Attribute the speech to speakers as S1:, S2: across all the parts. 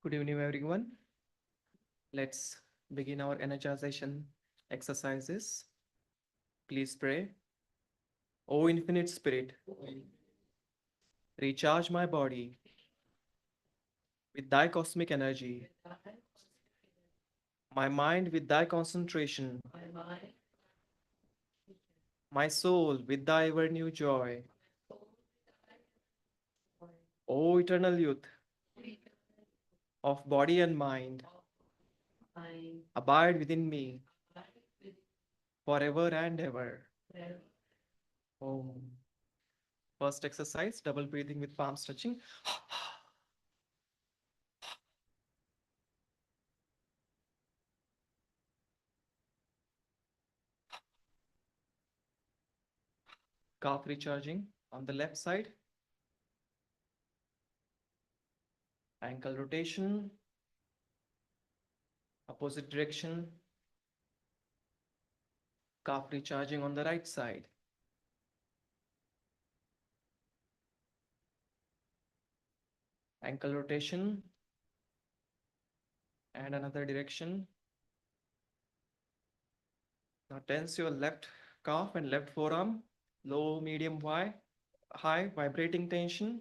S1: Good evening, everyone. Let's begin our energization exercises. Please pray. O Infinite Spirit, recharge my body with thy cosmic energy, my mind with thy concentration, my soul with thy ever new joy. O eternal youth of body and mind, abide within me forever and ever. Om. First exercise, double breathing with palms touching. Calf recharging on the left side. Ankle rotation, opposite direction. Calf recharging on the right side. Ankle rotation and another direction. Now tense your left calf and left forearm. Low, medium, high, vibrating tension.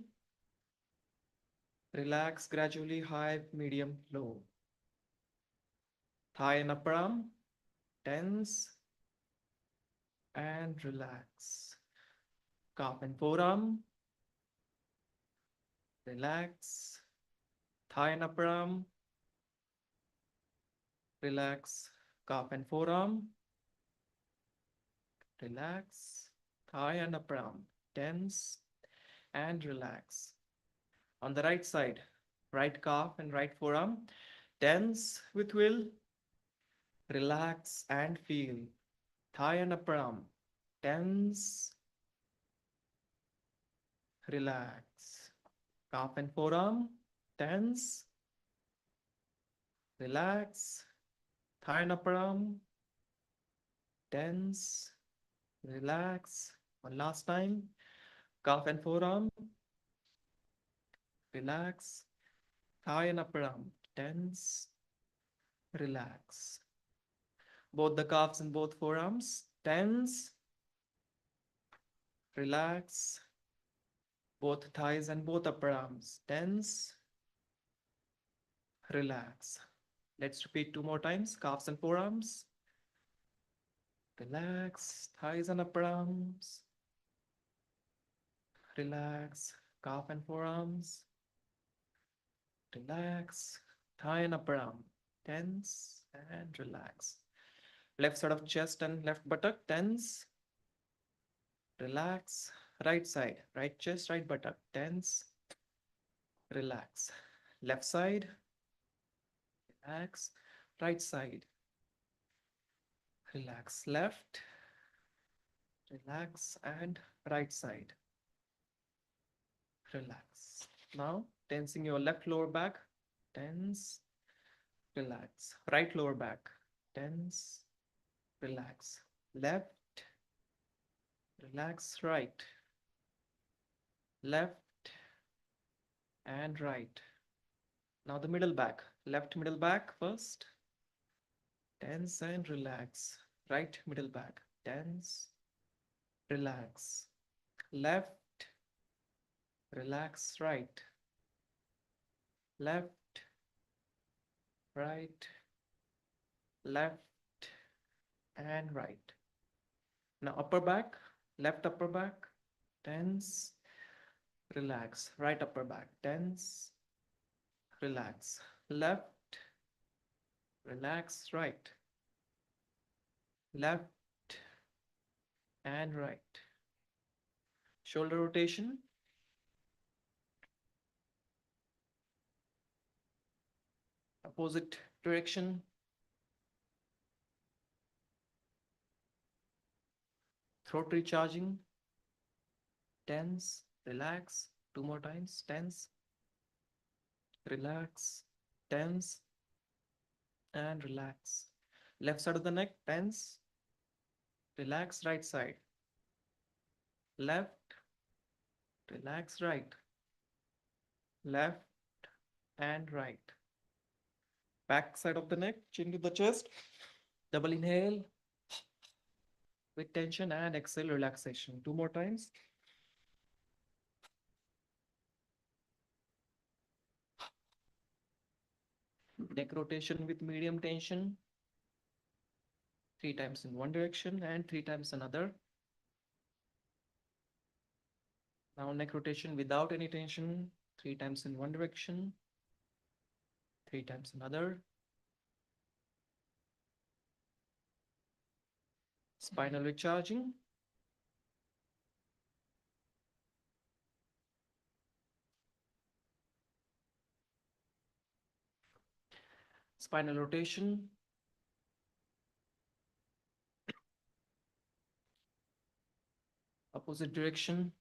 S1: Relax gradually, high, medium, low. Thigh and upper arm, tense and relax. Calf and forearm, relax. Thigh and upper arm, relax. Calf and forearm, relax. Thigh and upper arm, tense and relax. On the right side, right calf and right forearm, tense with will, relax and feel. Thigh and upper arm, tense, relax. Calf and forearm, tense, relax. Thigh and upper arm, tense, relax. One last time, calf and forearm, relax. Thigh and upper arm, tense, relax. Both the calves and both forearms, tense, relax. Both thighs and both upper arms, tense, relax. Let's repeat two more times. Calves and forearms, relax. Thighs and upper arms, relax. Calf and forearms, relax. Thigh and upper arm, tense and relax. Left side of chest and left buttock, tense, relax. Right side, right chest, right buttock, tense, relax. Left side, relax. Right side, relax. Left, relax. And right side, relax. Now, tensing your left lower back, tense, relax. Right lower back, tense, relax. Left, relax. Right, left, and right. Now the middle back, left middle back first, tense and relax. Right middle back, tense, relax. Left, relax. Right, left, right, left, and right. Now upper back, left upper back, tense, relax. Right upper back, tense, relax. Left, relax. Right, left, and right. Shoulder rotation, opposite direction. Throat recharging, tense, relax. Two more times, tense, relax, tense, and relax. Left side of the neck, tense, relax. Right side, left, relax. Right, left, and right. Back side of the neck, chin to the chest. Double inhale with tension and exhale, relaxation. Two more times. Neck rotation with medium tension. Three times in one direction and three times another. Now neck rotation without any tension. Three times in one direction. Three times another. Spinal recharging. Spinal rotation. Opposite direction.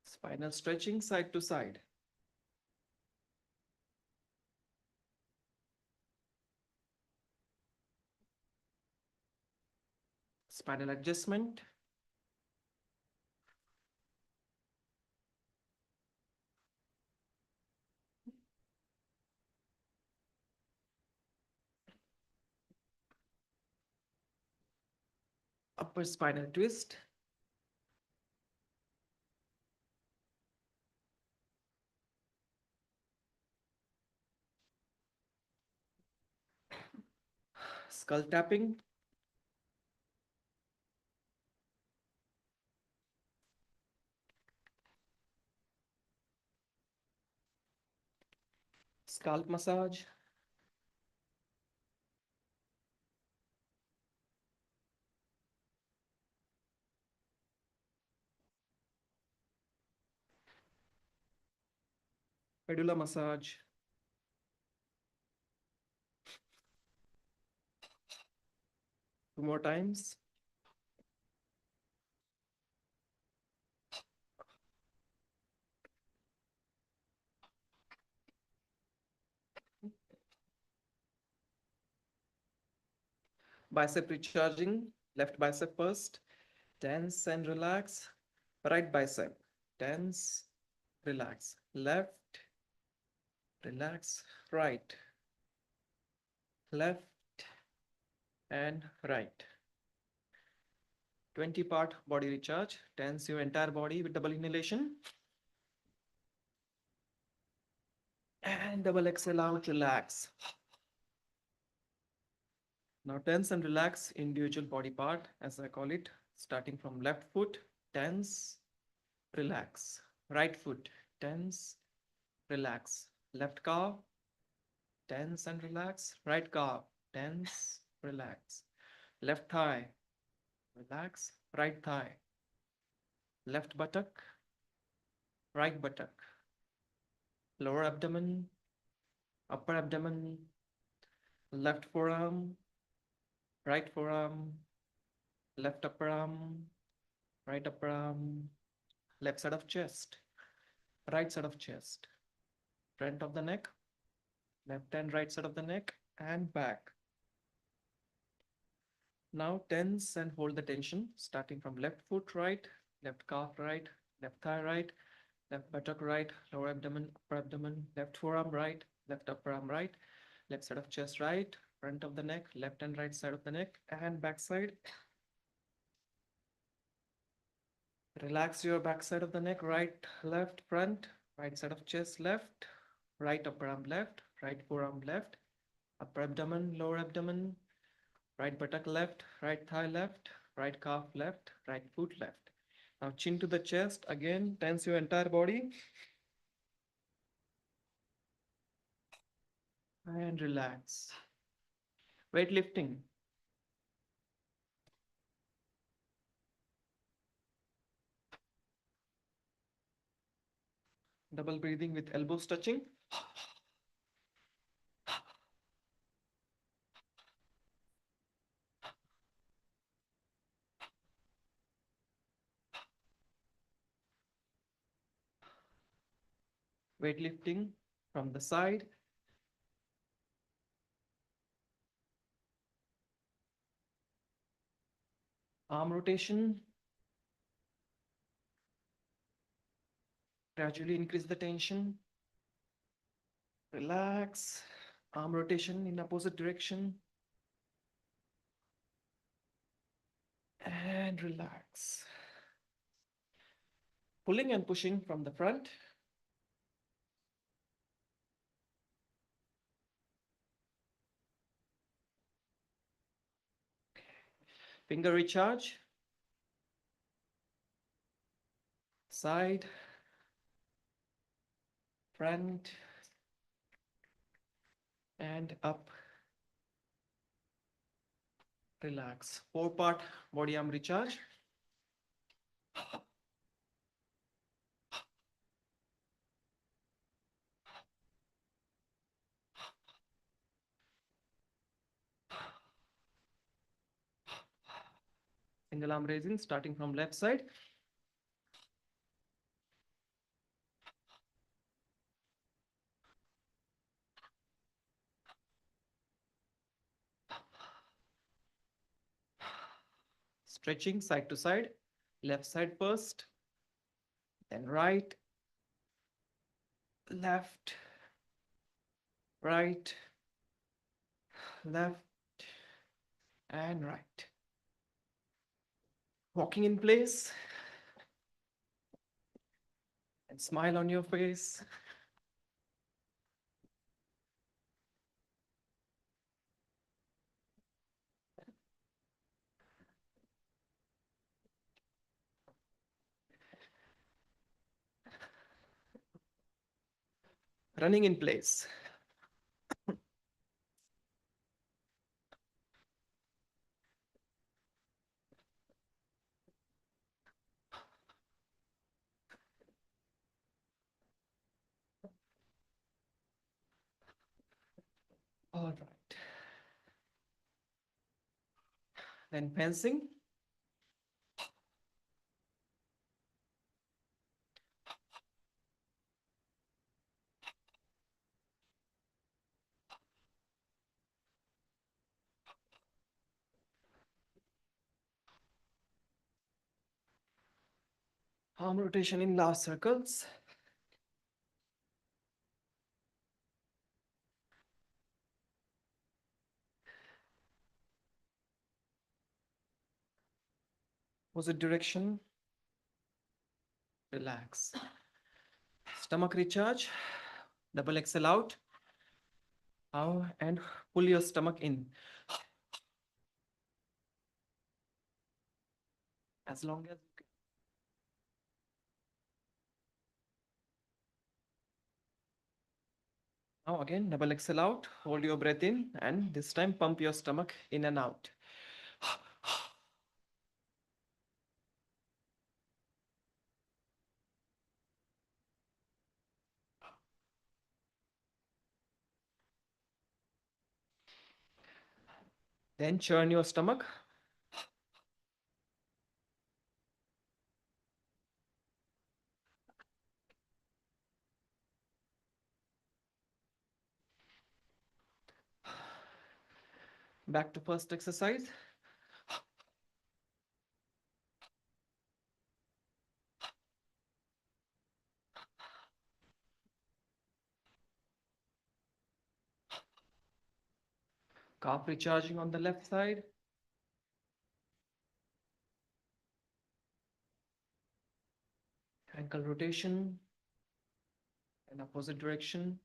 S1: Spinal stretching side to side. Spinal adjustment. Upper spinal twist. Skull tapping. Scalp massage. Medulla massage. Two more times. Bicep recharging. Left bicep first. Tense and relax. Right bicep. Tense, relax. Left, relax. Right, left, and right. 20-part body recharge. Tense your entire body with double inhalation. And double exhale out, relax. Now tense and relax individual body part, as I call it, starting from left foot, tense, relax. Right foot, tense, relax. Left calf, tense and relax. Right calf, tense, relax. Left thigh, relax. Right thigh. Left buttock, right buttock. Lower abdomen, upper abdomen. Left forearm, right forearm. Left upper arm, right upper arm. Left side of chest, right side of chest. Front of the neck, left and right side of the neck, and back. Now tense and hold the tension, starting from left foot right, left calf right, left thigh right, left buttock right, lower abdomen, upper abdomen, left forearm right, left upper arm right, left side of chest right, front of the neck, left and right side of the neck, and back side. Relax your back side of the neck, right, left, front, right side of chest left, right upper arm left, right forearm left, upper abdomen, lower abdomen, right buttock left, right thigh left, right calf left, right foot left. Now chin to the chest, again, tense your entire body and relax. Weightlifting. Double breathing with elbows touching. Weightlifting from the side. Arm rotation. Gradually increase the tension. Relax. Arm rotation in opposite direction. And relax. Pulling and pushing from the front. Finger recharge. Side. Front. And up. Relax. 4-part body arm recharge. Single arm raising starting from left side. Stretching side to side. Left side first. Then right. Left. Right. Left. And right. Walking in place. And smile on your face. Running in place. All right. Then fencing. Arm rotation in last circles. Opposite direction. Relax. Stomach recharge. Double exhale out. And pull your stomach in. As long as you can. Now again, double exhale out. Hold your breath in. And this time pump your stomach in and out. Then churn your stomach. Back to first exercise. Calf recharging on the left side. Ankle rotation in opposite direction.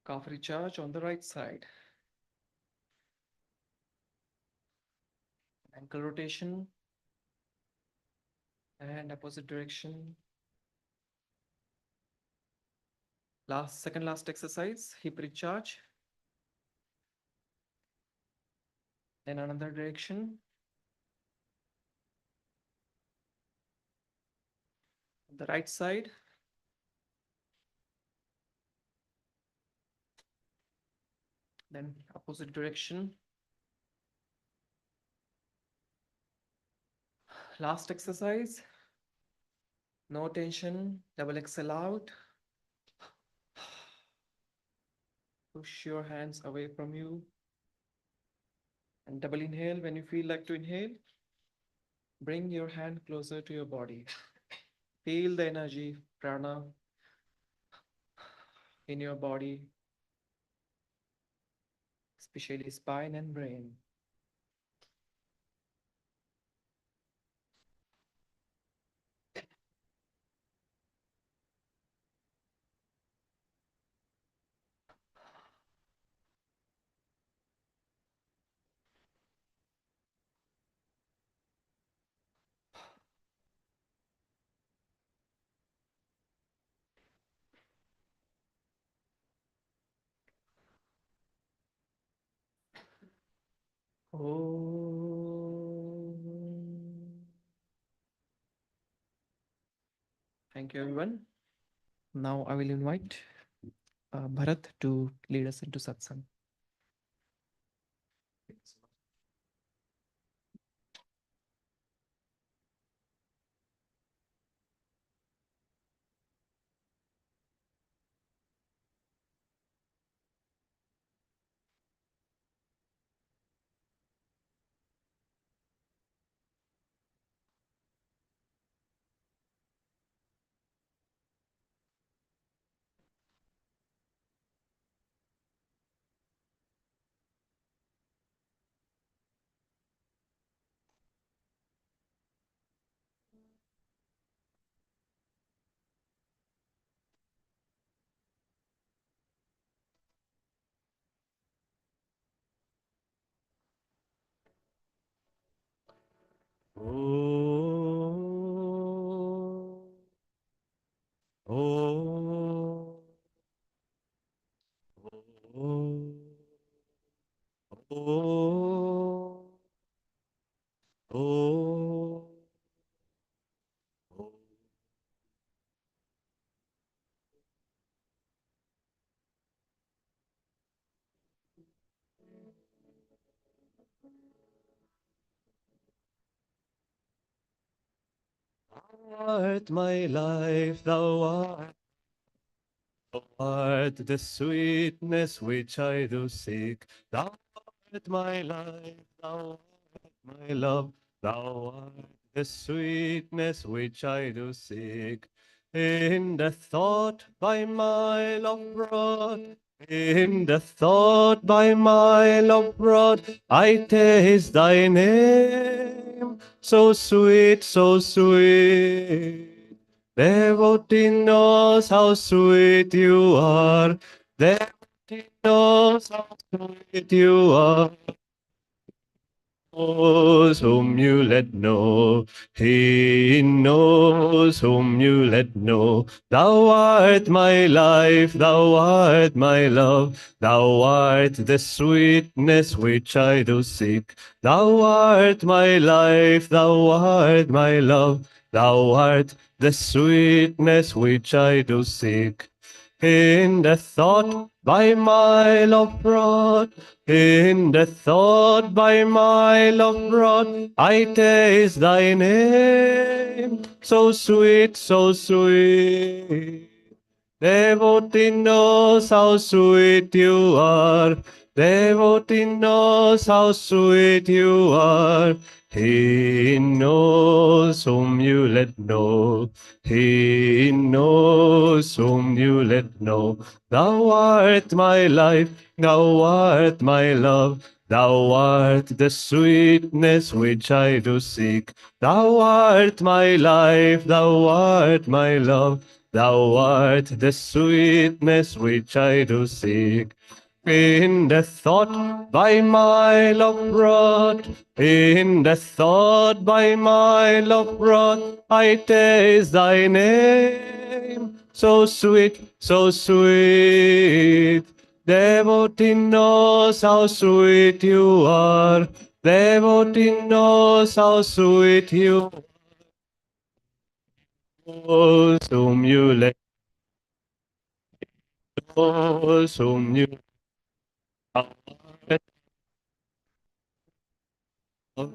S1: Calf recharge on the right side. Ankle rotation and opposite direction. Second last exercise, hip recharge. Then another direction. The right side. Then opposite direction. Last exercise. No tension. Double exhale out. Push your hands away from you. And double inhale when you feel like to inhale. Bring your hand closer to your body. Feel the energy, prana, in your body, especially spine and brain. Om. Thank you, everyone. Now I will invite Bharat to lead us into satsang.
S2: Oh, oh, oh, oh, oh, oh. Thou art my life, thou art the sweetness which I do seek. Thou art my life, thou art my love, thou art the sweetness which I do seek. In the thought by my love brought, in the thought by my love brought, I taste thy name, so sweet, so sweet. Devotee knows how sweet you are. Devotee knows how sweet you are. Knows whom you let know. He knows whom you let know. Thou art my life, thou art my love, thou art the sweetness which I do seek. Thou art my life, thou art my love, thou art the sweetness which I do seek. In the thought by my love brought, in the thought by my love brought, I taste thy name, so sweet, so sweet. Devotee knows how sweet you are. Devotee knows how sweet you are. He knows whom you let know. He knows whom you let know. Thou art my life, thou art my love. Thou art the sweetness which I do seek. Thou art my life, thou art my love. Thou art the sweetness which I do seek. In the thought by my love brought, in the thought by my love brought, I taste thy name, so sweet, so sweet. Devotee knows how sweet you are. Devotee knows how sweet you are. Whom you let go, whom you let go.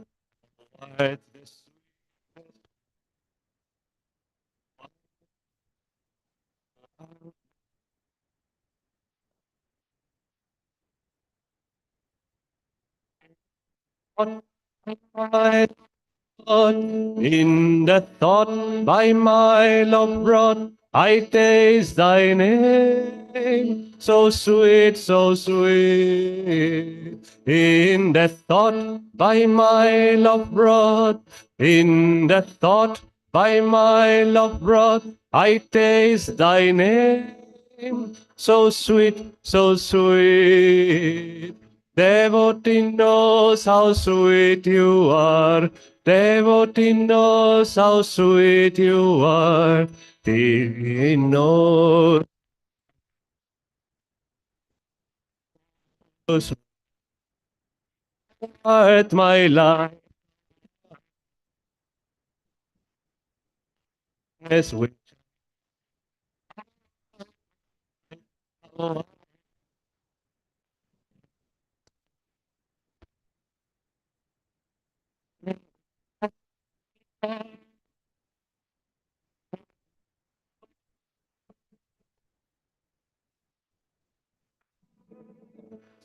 S2: In the thought by my love brought, I taste thy name. So sweet, so sweet. In the thought by my love brought, in the thought by my love brought, I taste thy name. So sweet, so sweet. Devotee knows how sweet you are. Devotee knows how sweet you are. He knows what my life is with.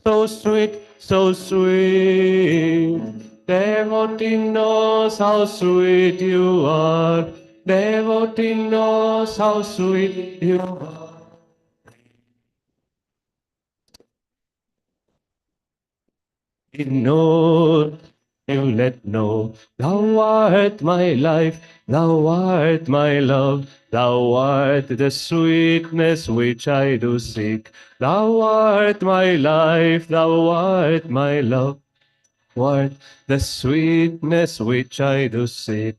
S2: So sweet, so sweet. Devotee knows how sweet you are. Devotee knows how sweet you are. He knows you let know. Thou art my life, thou art my love, thou art the sweetness which I do seek. Thou art my life, thou art my love, thou art the sweetness which I do seek.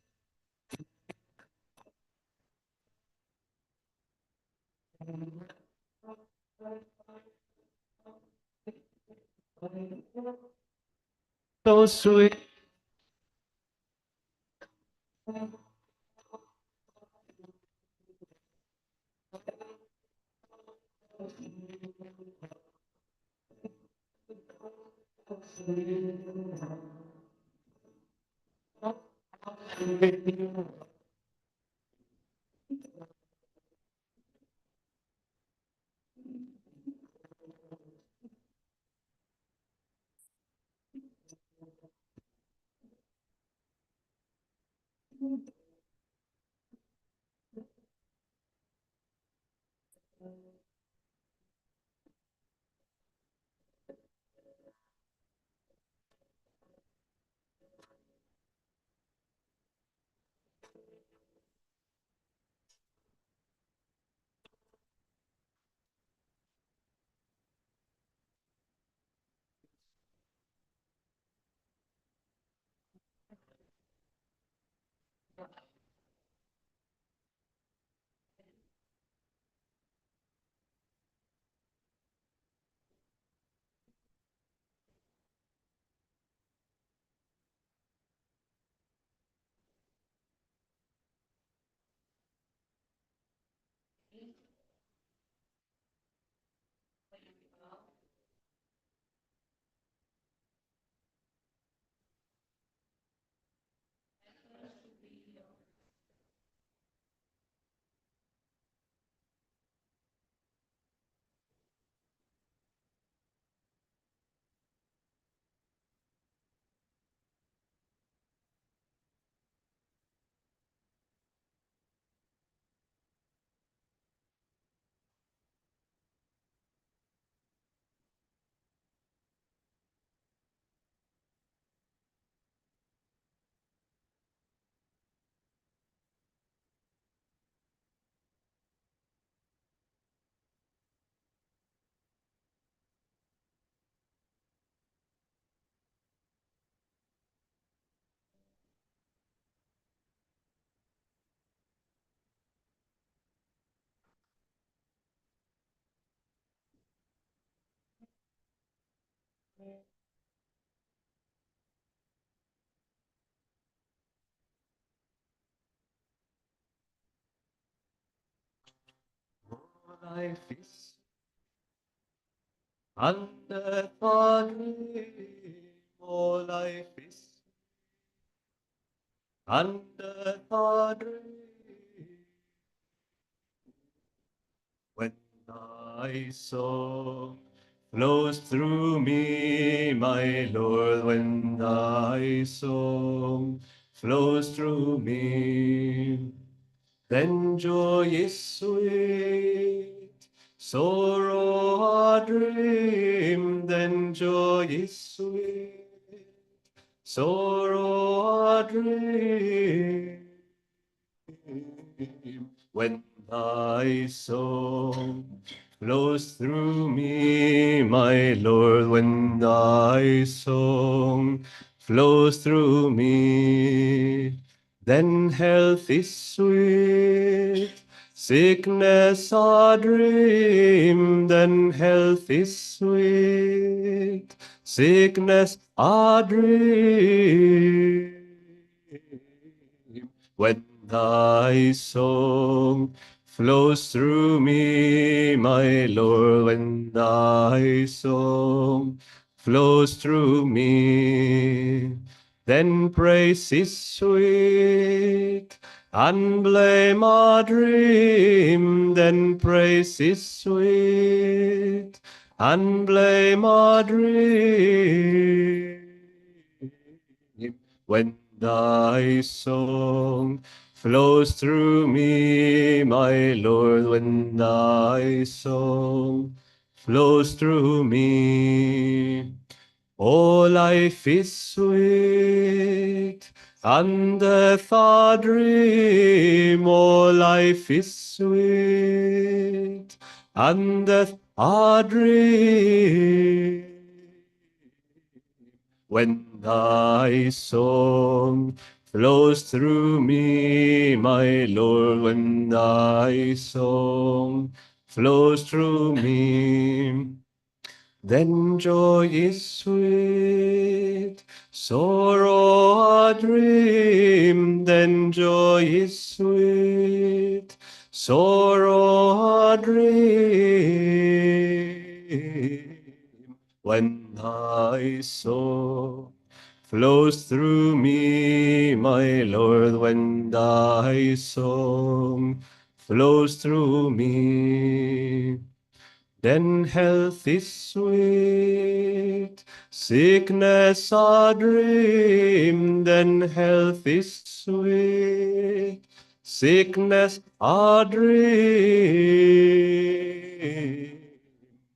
S2: So sweet. Life is under the dream. Oh, life is under the dream. When thy song flows through me, my Lord, when thy song flows through me. Then joy is sweet, sorrow a dream. Then joy is sweet, sorrow a dream. When thy song flows through me, my Lord, when thy song flows through me, then health is sweet, sickness a dream, then health is sweet, sickness a dream. When thy song flows through me, my Lord, when thy song flows through me, then praise is sweet, and blame a dream, then praise is sweet, and blame a dream. When thy song flows through me, my Lord, when thy song flows through me. Oh, life is sweet, and death a dream. Oh, life is sweet, and death a dream. When thy song flows through me, my Lord, when thy song flows through me, then joy is sweet, sorrow a dream. Then joy is sweet, sorrow a dream. When thy song flows through me, my Lord, when thy song flows through me, then health is sweet, sickness a dream. Then health is sweet, sickness a dream.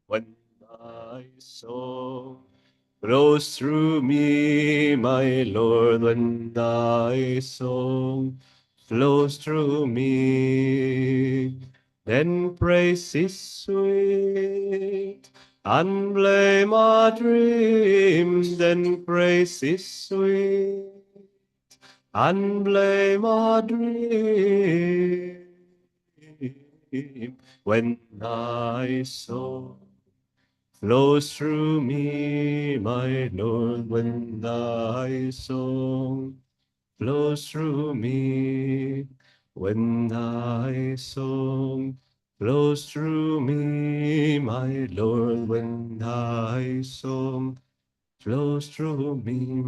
S2: When thy song flows through me, my Lord, when thy song flows through me, then praise is sweet, and blame a dream. Then praise is sweet, and blame a dream. When thy song flows through me, my Lord, when thy song flows through me, when thy song flows through me, my Lord, when thy song flows through me,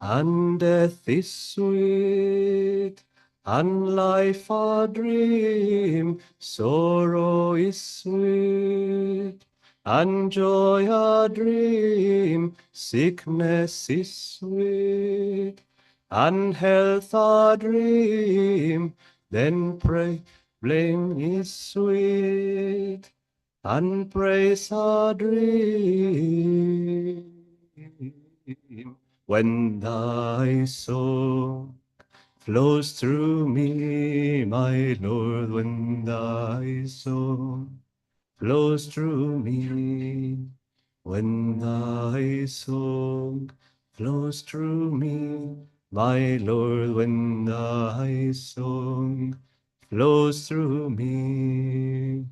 S2: and death is sweet, and life a dream. Sorrow is sweet, and joy a dream. Sickness is sweet, and health a dream. Then pray, blame is sweet, and praise a dream. When thy song flows through me, my Lord, when thy song flows through me, when thy song flows through me, my Lord, when thy song flows through me.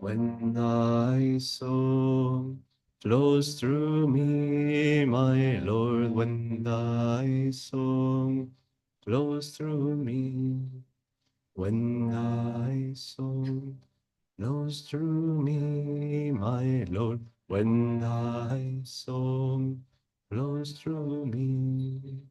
S2: When thy song flows through me, my Lord, when thy song flows through me, when thy song flows through me, my Lord, when thy song flows through me.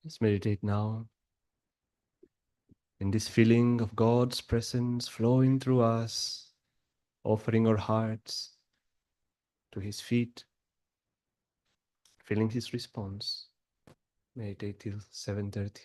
S2: Let's meditate now in this feeling of God's presence flowing through us, offering our hearts to His feet, feeling His response. Meditate till 7:30.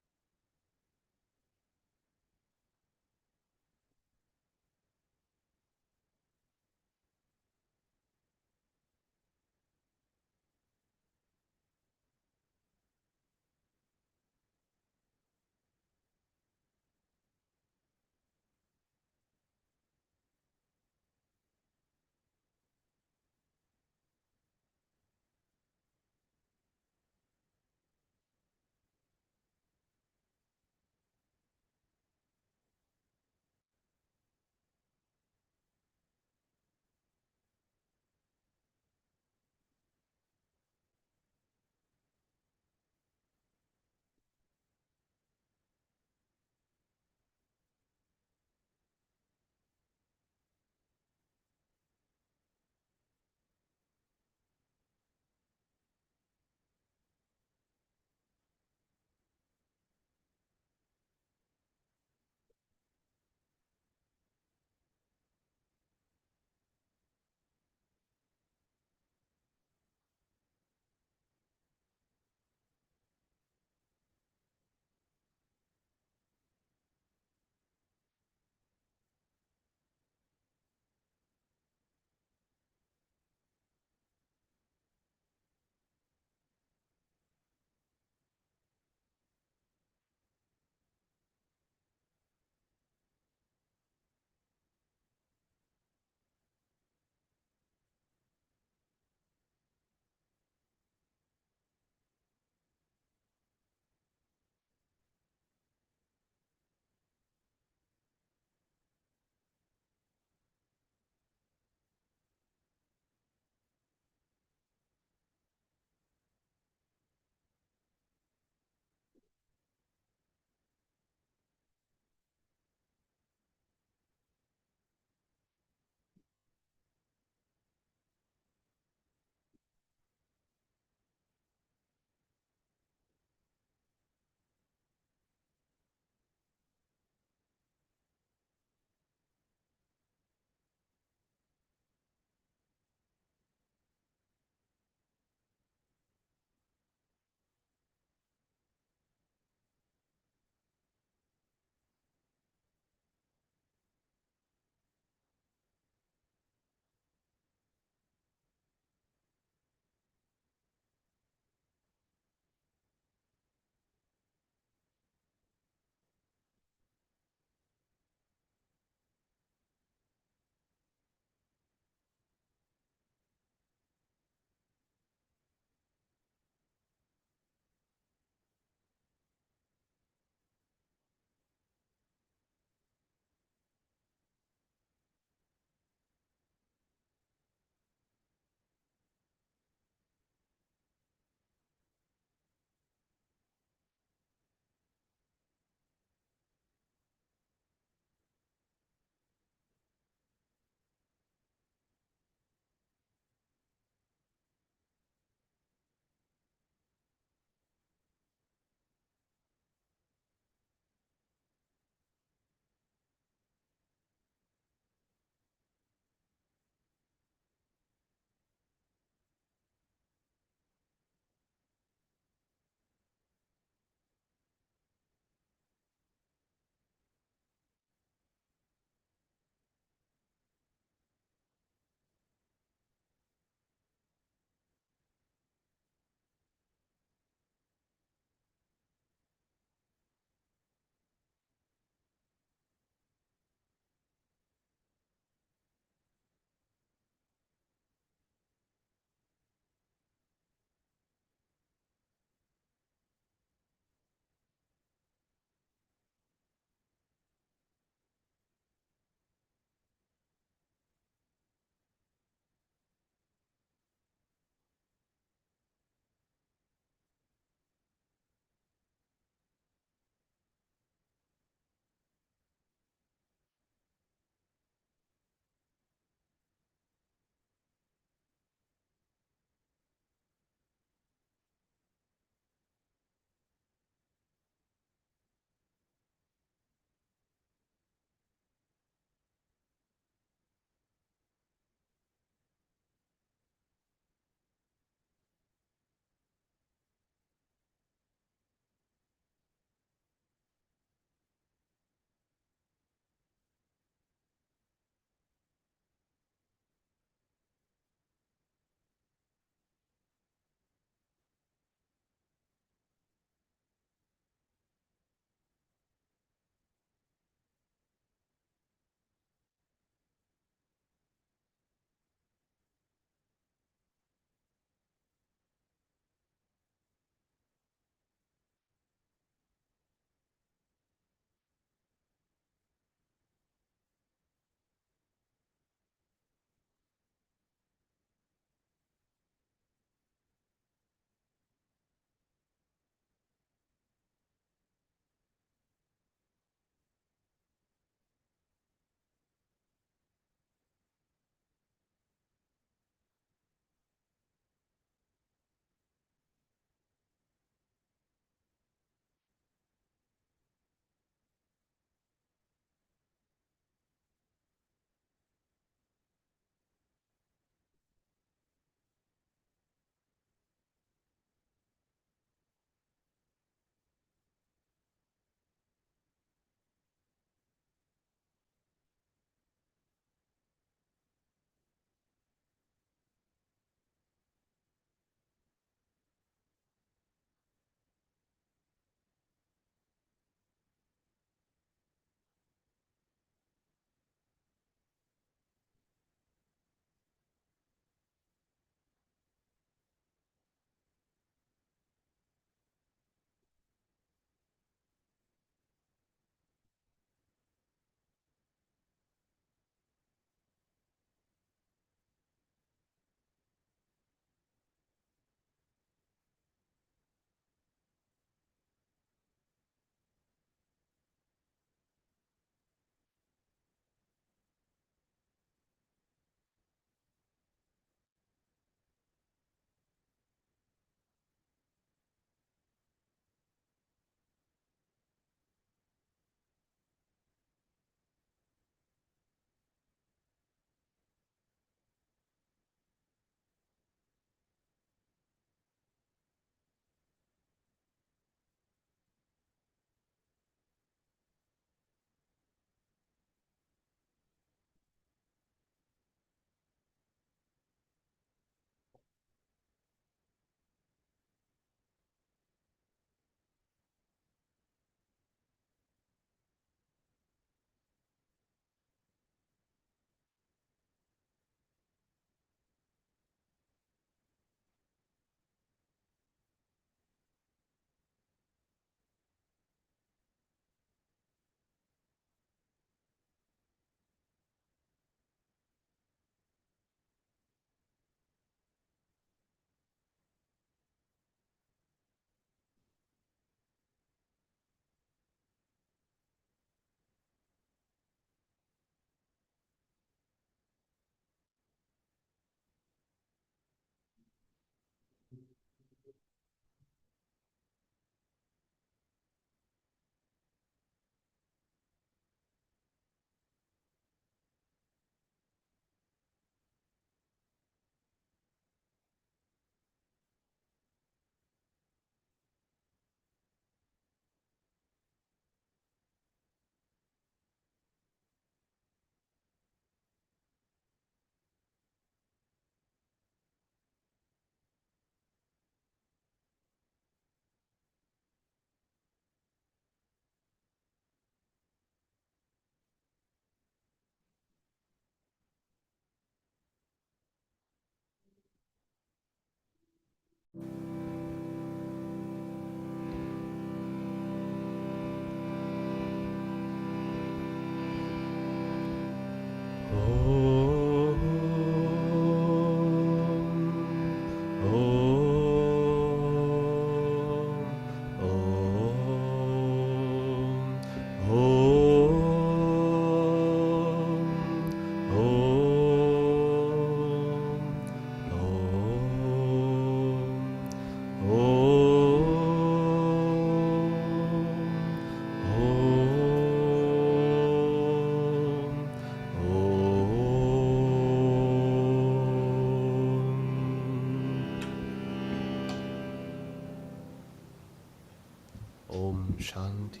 S2: Om Shanti.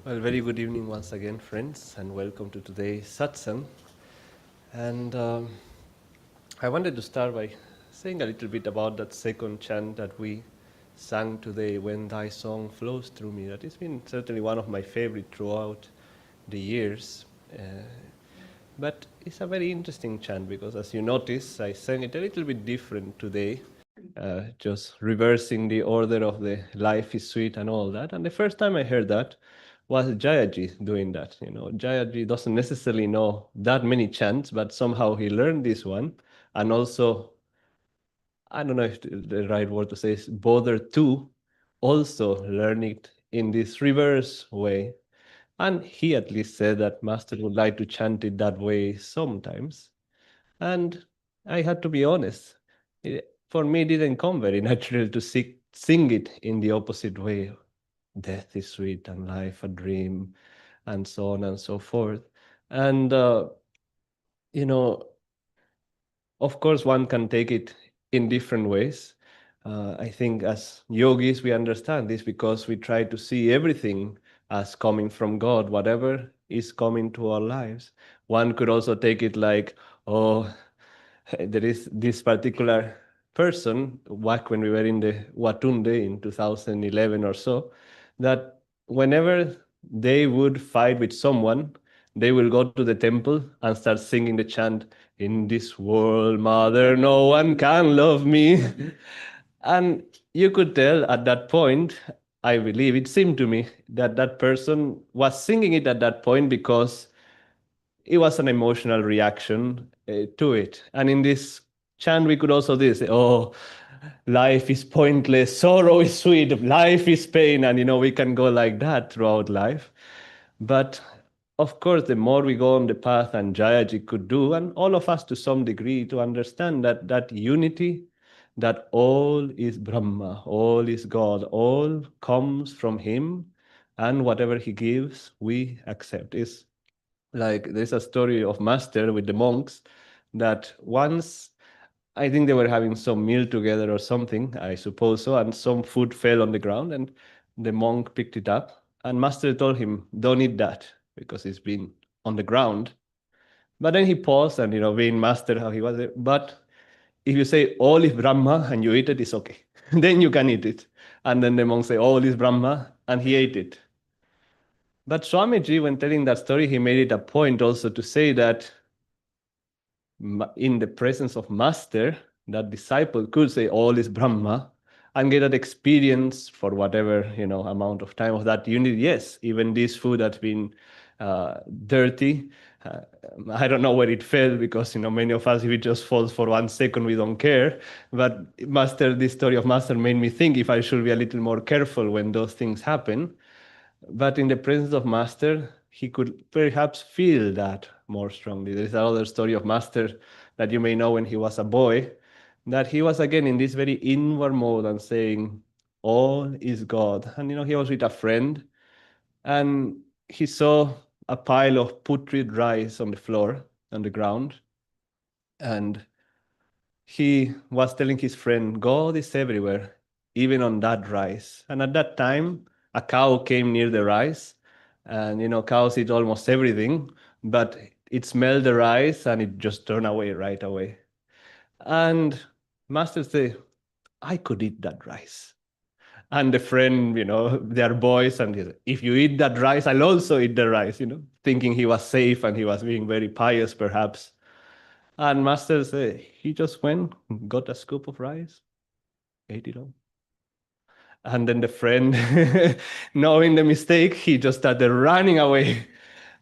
S2: Well, very good evening once again, friends, and welcome to today's satsang. And I wanted to start by saying a little bit about that second chant that we sang today, When Thy Song Flows Through Me. That has been certainly one of my favorite throughout the years. But it's a very interesting chant because, as you notice, I sang it a little bit different today, just reversing the order of the life is sweet and all that. And the first time I heard that was Jayaji doing that. You know, Jayaji doesn't necessarily know that many chants, but somehow he learned this one, and also, I don't know if the right word to say is bothered to also learn it in this reverse way. And he at least said that Master would like to chant it that way sometimes. And I had to be honest. For me, it didn't come very natural to sing it in the opposite way. Death is sweet and life a dream, and so on and so forth. And, you know, of course, one can take it in different ways. I think as yogis, we understand this because we try to see everything as coming from God, whatever is coming to our lives. One could also take it like, oh, there is this particular person back when we were in the Watunde in 2011 or so, that whenever they would fight with someone, they will go to the temple and start singing the chant, "In this world, mother, no one can love me." And you could tell at that point, I believe, it seemed to me that that person was singing it at that point because it was an emotional reaction to it. And in this chant, we could also do this, oh, life is pointless, sorrow is sweet, life is pain. And, we can go like that throughout life. But of course, the more we go on the path, and Jayaji could do, and all of us to some degree, to understand that unity, that all is Brahma, all is God, all comes from Him, and whatever He gives, we accept. Is like there's a story of Master with the monks that once, I think they were having some meal together or something, I suppose so, and some food fell on the ground, and the monk picked it up, and Master told him, "Don't eat that because it's been on the ground." But then he paused, and being Master how he was, but if you say all is Brahma and you eat it, it's okay. Then you can eat it. And then the monk say all is Brahma, and he ate it. But Swamiji, when telling that story, he made it a point also to say that in the presence of Master, that disciple could say all is Brahma and get that experience for whatever amount of time of that unity. Yes, even this food that's been dirty. Uh, I don't know where it fell because many of us, if it just falls for 1 second, we don't care. But Master, this story of Master made me think if I should be a little more careful when those things happen. But in the presence of Master, he could perhaps feel that more strongly. There is another story of Master that you may know when he was a boy, that he was again in this very inward mode and saying, all is God. And he was with a friend and he saw a pile of putrid rice on the floor, on the ground. And he was telling his friend, God is everywhere, even on that rice. And at that time, a cow came near the rice, and cows eat almost everything, but it smelled the rice and it just turned away right away. And Master said, I could eat that rice. And the friend, they are boys, and he said, if you eat that rice, I'll also eat the rice, thinking he was safe and he was being very pious, perhaps. And Master said, he just went, got a scoop of rice, ate it all. And then the friend, knowing the mistake, he just started running away.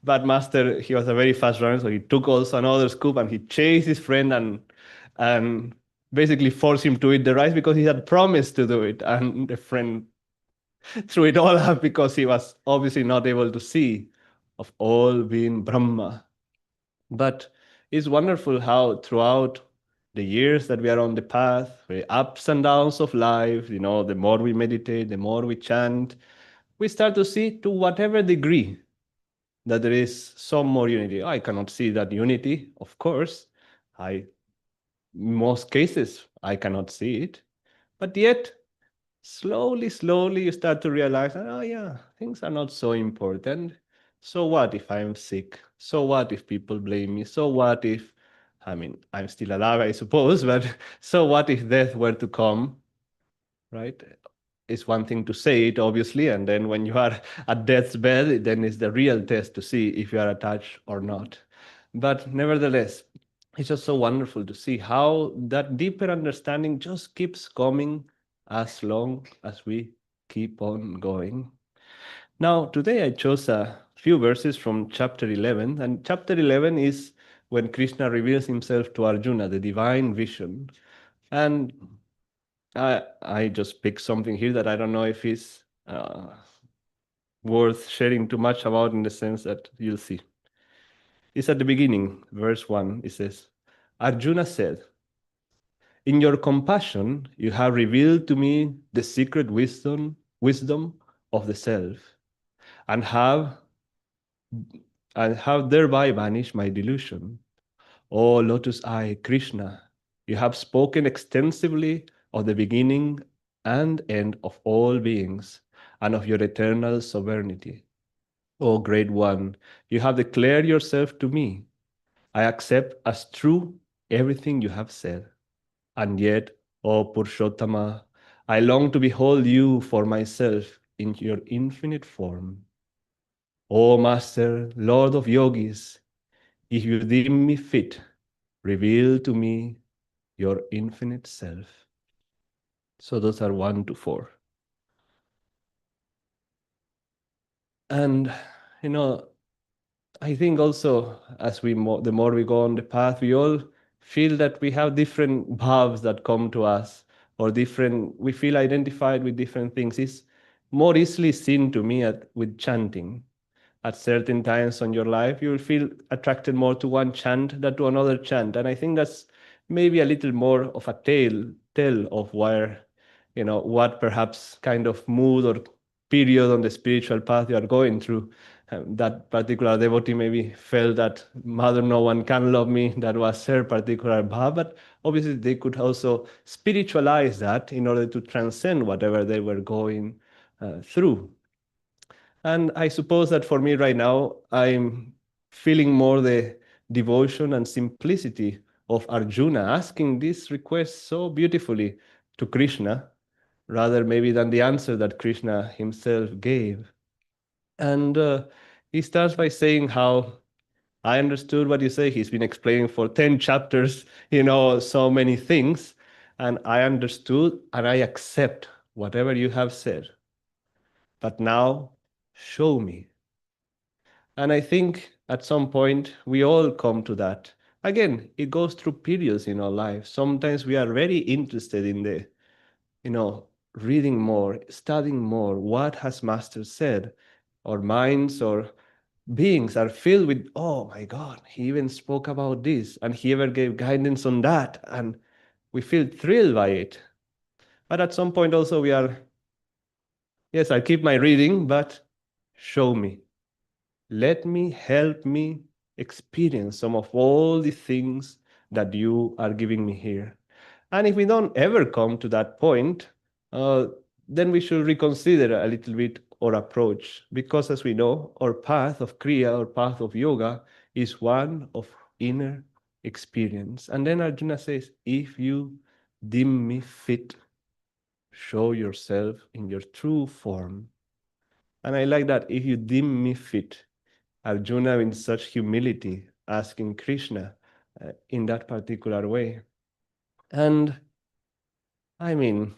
S2: But Master, he was a very fast runner, so he took also another scoop and he chased his friend and basically forced him to eat the rice because he had promised to do it. And the friend threw it all up because he was obviously not able to see of all being Brahma. But it's wonderful how throughout the years that we are on the path, the ups and downs of life, the more we meditate, the more we chant, we start to see to whatever degree that there is some more unity. I cannot see that unity, of course. I, in most cases, I cannot see it. But yet, slowly, you start to realize, oh, yeah, things are not so important. So what if I'm sick? So what if people blame me? So what if, I mean, I'm still alive, I suppose, but so what if death were to come, right? It's one thing to say it, obviously, and then when you are at death's bed, then it's the real test to see if you are attached or not. But nevertheless, it's just so wonderful to see how that deeper understanding just keeps coming as long as we keep on going. Now, today I chose a few verses from chapter 11, and chapter 11 is when Krishna reveals himself to Arjuna, the divine vision. And I just picked something here that I don't know if is worth sharing too much about, in the sense that you'll see. It's at the beginning, verse 1. It says, Arjuna said, in your compassion, you have revealed to me the secret wisdom of the self, and have thereby banished my delusion. O Lotus Eye Krishna, you have spoken extensively of the beginning and end of all beings, and of your eternal sovereignty. O Great One, you have declared yourself to me. I accept as true everything you have said. And yet, O Purushottama, I long to behold you for myself in your infinite form. O Master, Lord of Yogis, if you deem me fit, reveal to me your infinite self. So those are 1 to 4. And, you know, I think also as the more we go on the path, we all feel that we have different bhavs that come to us, or we feel identified with different things. It's more easily seen to me with chanting. At certain times on your life, you will feel attracted more to one chant than to another chant. And I think that's maybe a little more of a tale of where, what perhaps kind of mood or period on the spiritual path you are going through. That particular devotee maybe felt that Mother, no one can love me. That was her particular bhav. But obviously, they could also spiritualize that in order to transcend whatever they were going through. And I suppose that for me right now, I'm feeling more the devotion and simplicity of Arjuna asking this request so beautifully to Krishna, rather maybe than the answer that Krishna himself gave. And he starts by saying how I understood what you say. He's been explaining for 10 chapters, so many things. And I understood and I accept whatever you have said. But now show me. And I think at some point we all come to that. Again, it goes through periods in our life. Sometimes we are very interested in reading more, studying more. What has Master said? Our minds or beings are filled with, oh my God, he even spoke about this and he ever gave guidance on that. And we feel thrilled by it. But at some point also we are, yes, I keep my reading, but show me. Help me experience some of all the things that you are giving me here. And if we don't ever come to that point, uh, then we should reconsider a little bit our approach, because as we know, our path of Kriya, our path of yoga, is one of inner experience. And then Arjuna says, if you deem me fit, show yourself in your true form. And I like that, if you deem me fit. Arjuna, in such humility, asking Krishna in that particular way. And I mean,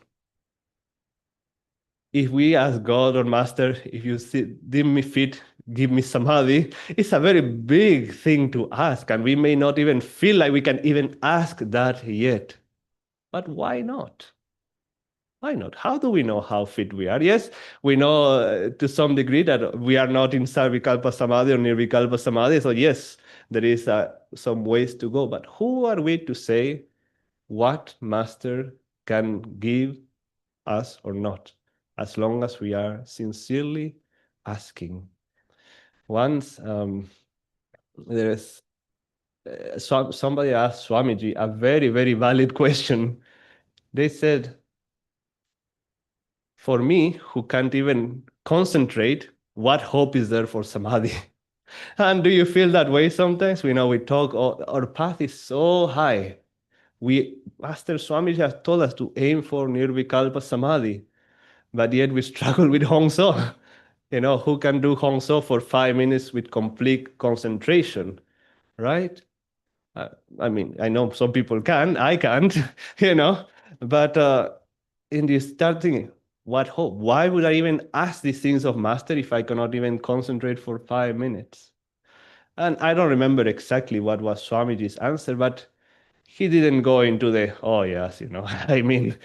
S2: if we ask God or Master, if you deem me fit, give me samadhi, it's a very big thing to ask. And we may not even feel like we can even ask that yet. But why not? Why not? How do we know how fit we are? Yes, we know to some degree that we are not in Sarvikalpa Samadhi or Nirvikalpa Samadhi. So yes, there is some ways to go. But who are we to say what Master can give us or not, as long as we are sincerely asking? Once there's somebody asked Swamiji a very, very valid question. They said, for me, who can't even concentrate, what hope is there for samadhi? And do you feel that way sometimes? We know we talk, our path is so high. Master Swamiji has told us to aim for nirvikalpa samadhi, but yet we struggle with Hongso. Who can do Hongso for 5 minutes with complete concentration, right? Uh, I mean, I know some people can, I can't, you know, but in this start thinking, what hope? Why would I even ask these things of Master if I cannot even concentrate for 5 minutes? And I don't remember exactly what was Swamiji's answer, but he didn't go into the, oh, yes, I mean,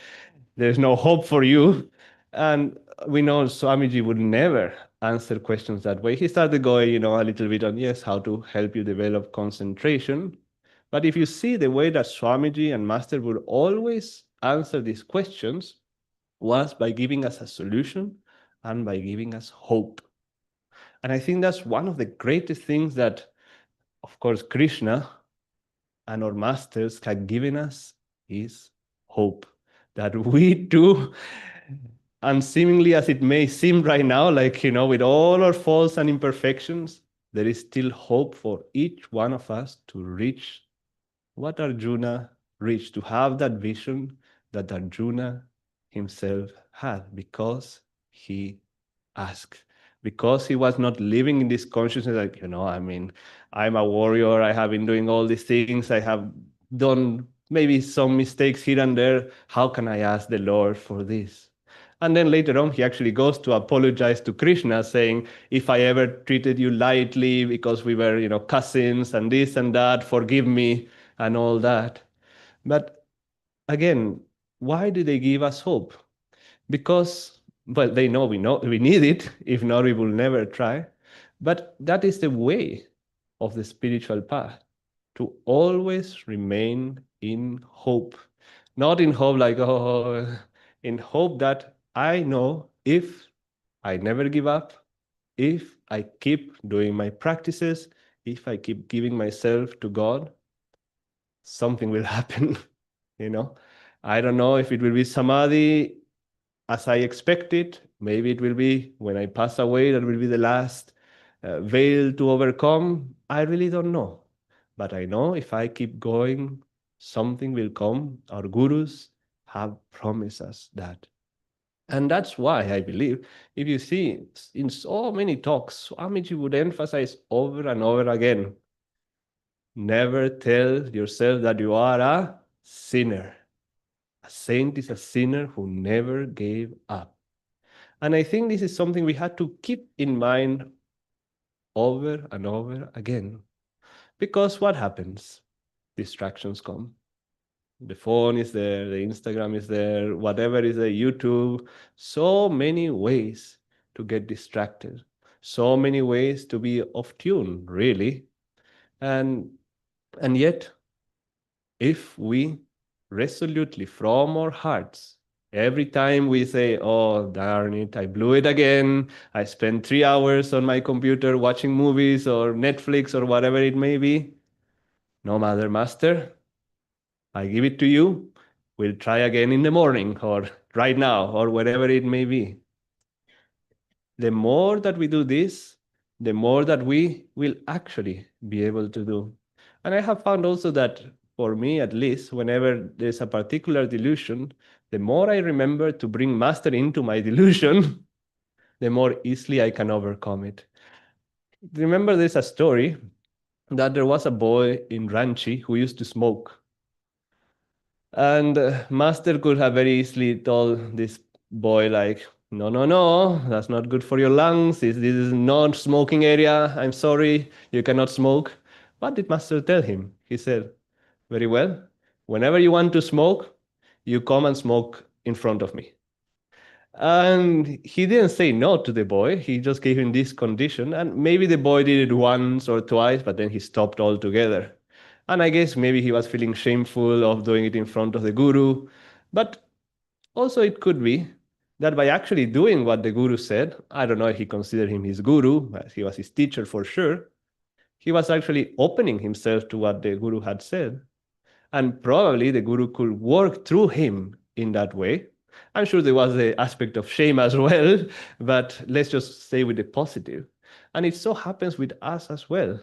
S2: there's no hope for you. And we know Swamiji would never answer questions that way. He started going, a little bit on, yes, how to help you develop concentration. But if you see the way that Swamiji and Master would always answer these questions was by giving us a solution and by giving us hope. And I think that's one of the greatest things that, of course, Krishna and our masters have given us is hope. That we too, and seemingly as it may seem right now, like, with all our faults and imperfections, there is still hope for each one of us to reach what Arjuna reached, to have that vision that Arjuna himself had because he asked, because he was not living in this consciousness like, I mean, I'm a warrior, I have been doing all these things, I have done maybe some mistakes here and there. How can I ask the Lord for this? And then later on, he actually goes to apologize to Krishna, saying, if I ever treated you lightly because we were, cousins and this and that, forgive me and all that. But again, why do they give us hope? Because, well, they know we need it. If not, we will never try. But that is the way of the spiritual path, to always remain in hope. Not in hope like, oh, in hope that I know if I never give up, if I keep doing my practices, if I keep giving myself to God, something will happen. you know I don't know if it will be samadhi as I expect it. Maybe it will be when I pass away, that will be the last veil to overcome. I really don't know. But I know if I keep going, something will come. Our gurus have promised us that. And that's why I believe, if you see in so many talks, Swamiji would emphasize over and over again, never tell yourself that you are a sinner. A saint is a sinner who never gave up. And I think this is something we had to keep in mind over and over again. Because what happens? Distractions come. The phone is there, the Instagram is there, whatever is there, YouTube. So many ways to get distracted. So many ways to be off tune, really. And yet, if we resolutely from our hearts, every time we say, oh, darn it, I blew it again, I spent 3 hours on my computer watching movies or Netflix or whatever it may be, no matter, Master, I give it to you. We'll try again in the morning or right now or wherever it may be. The more that we do this, the more that we will actually be able to do. And I have found also that, for me at least, whenever there's a particular delusion, the more I remember to bring Master into my delusion, the more easily I can overcome it. Remember, there's a story that there was a boy in Ranchi who used to smoke. And Master could have very easily told this boy, like, no, no, no, that's not good for your lungs. This is not smoking area. I'm sorry, you cannot smoke. What did Master tell him? He said, very well, whenever you want to smoke, you come and smoke in front of me. And he didn't say no to the boy. He just gave him this condition. And maybe the boy did it once or twice, but then he stopped altogether. And I guess maybe he was feeling shameful of doing it in front of the guru. But also it could be that by actually doing what the guru said, I don't know if he considered him his guru, but he was his teacher for sure, he was actually opening himself to what the guru had said. And probably the guru could work through him in that way. I'm sure there was the aspect of shame as well, but let's just stay with the positive. And it so happens with us as well.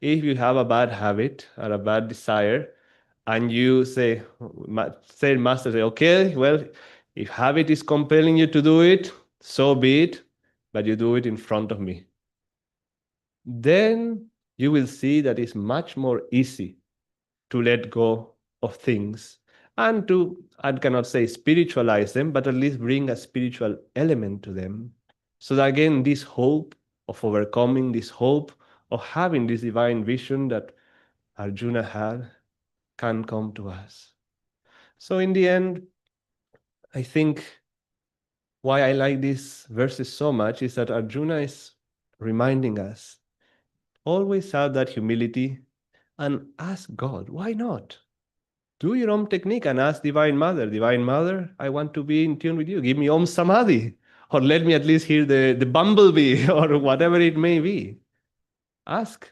S2: If you have a bad habit or a bad desire, and you say, master, say, okay, well, if habit is compelling you to do it, so be it, but you do it in front of me. Then you will see that it's much more easy to let go of things and to, I cannot say spiritualize them, but at least bring a spiritual element to them. So that again, this hope of overcoming, this hope of having this divine vision that Arjuna had can come to us. So in the end, I think why I like these verses so much is that Arjuna is reminding us always have that humility and ask God, why not? Do your own technique and ask Divine Mother, I want to be in tune with you. Give me Om Samadhi, or let me at least hear the bumblebee, or whatever it may be. Ask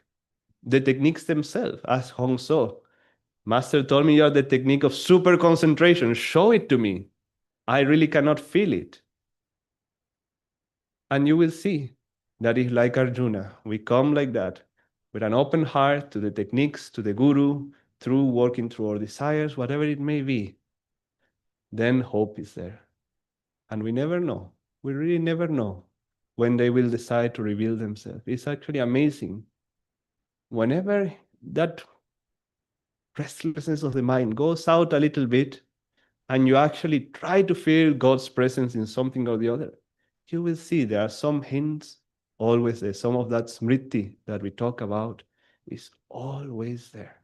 S2: the techniques themselves. Ask Hong So. Master told me you have the technique of super concentration. Show it to me. I really cannot feel it. And you will see that if, like Arjuna, we come like that, with an open heart to the techniques, to the Guru, through working through our desires, whatever it may be, then hope is there. And we never know. We really never know when they will decide to reveal themselves. It's actually amazing. Whenever that restlessness of the mind goes out a little bit, and you actually try to feel God's presence in something or the other, you will see there are some hints always there. Some of that smriti that we talk about is always there.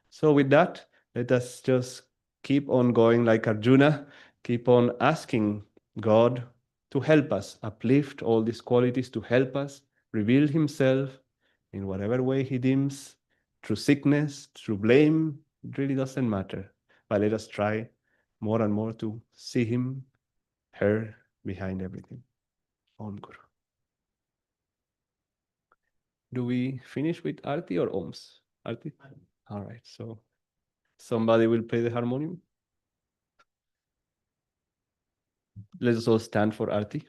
S2: So with that, let us just keep on going like Arjuna, keep on asking God to help us uplift all these qualities, to help us reveal himself in whatever way he deems, through sickness, through blame, it really doesn't matter. But let us try more and more to see him, her behind everything. Om Guru. Do we finish with Arti or Oms? Arti? All right, so somebody will play the harmonium. Let's all stand for Arti.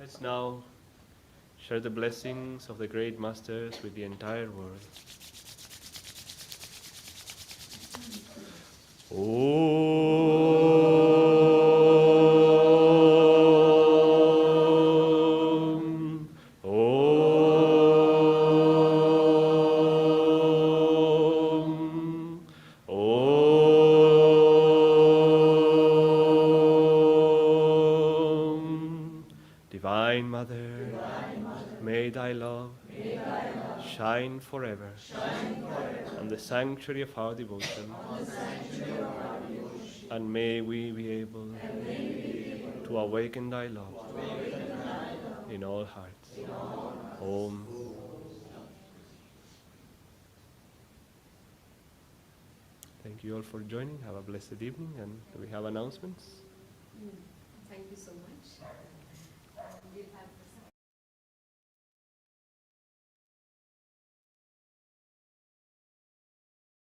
S2: Let's now share the blessings of the great masters with the entire world. Om. Om. Om. Divine Mother, may thy love shine forever on the sanctuary of our devotion, and may we be able to awaken thy love in all hearts. Om. Thank you all for joining. Have a blessed evening. And do we have announcements?
S3: Thank you so much.